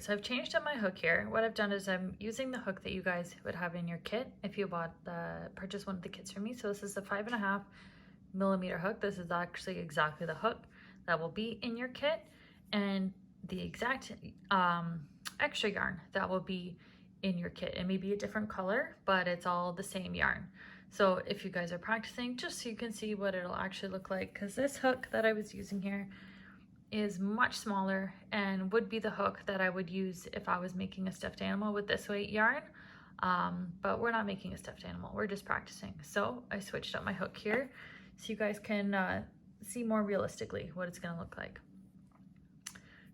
so I've changed up my hook here. What I've done is I'm using the hook that you guys would have in your kit if you purchased one of the kits from me. So this is the 5.5mm hook. This is actually exactly the hook that will be in your kit, and the exact extra yarn that will be in your kit. It may be a different color, but it's all the same yarn. So if you guys are practicing, just so you can see what it'll actually look like, because this hook that I was using here is much smaller and would be the hook that I would use if I was making a stuffed animal with this weight yarn. But we're not making a stuffed animal, we're just practicing. So I switched up my hook here so you guys can see more realistically what it's gonna look like.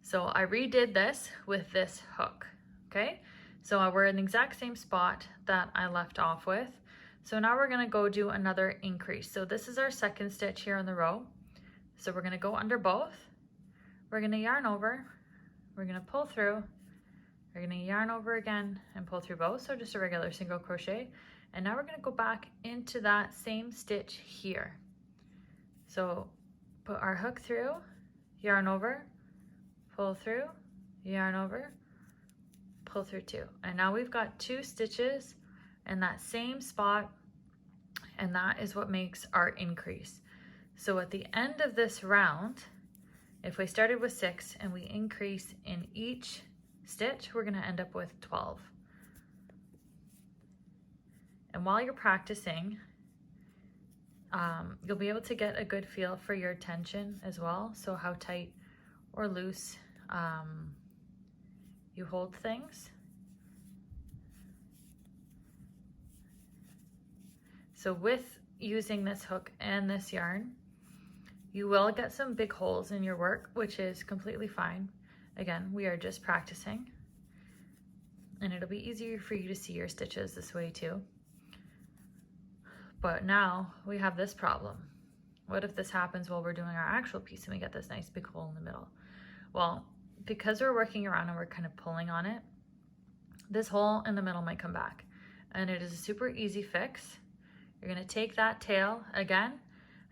So I redid this with this hook, okay? So we're in the exact same spot that I left off with. So now we're gonna go do another increase. So this is our second stitch here in the row. So we're gonna go under both. We're gonna yarn over, we're gonna pull through, we're gonna yarn over again and pull through both, so just a regular single crochet. And now we're gonna go back into that same stitch here. So put our hook through, yarn over, pull through, yarn over, pull through two. And now we've got 2 stitches in that same spot, and that is what makes our increase. So at the end of this round, if we started with 6 and we increase in each stitch, we're gonna end up with 12. And while you're practicing, you'll be able to get a good feel for your tension as well. So how tight or loose you hold things. So with using this hook and this yarn, you will get some big holes in your work, which is completely fine. Again, we are just practicing, and it'll be easier for you to see your stitches this way too. But now we have this problem. What if this happens while we're doing our actual piece and we get this nice big hole in the middle? Well, because we're working around and we're kind of pulling on it, this hole in the middle might come back, and it is a super easy fix. You're gonna take that tail again,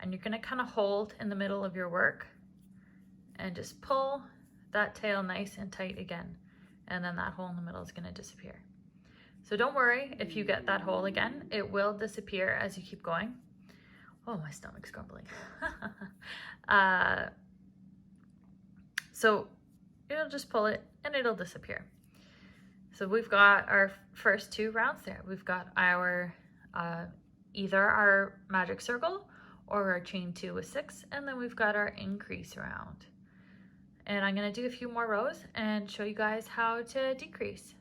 and you're gonna kind of hold in the middle of your work and just pull that tail nice and tight again. And then that hole in the middle is gonna disappear. So don't worry if you get that hole again, it will disappear as you keep going. Oh, my stomach's grumbling. So you'll just pull it and it'll disappear. So we've got our first 2 rounds there. We've got our either our magic circle or our chain 2 with 6, and then we've got our increase round. And I'm gonna do a few more rows and show you guys how to decrease.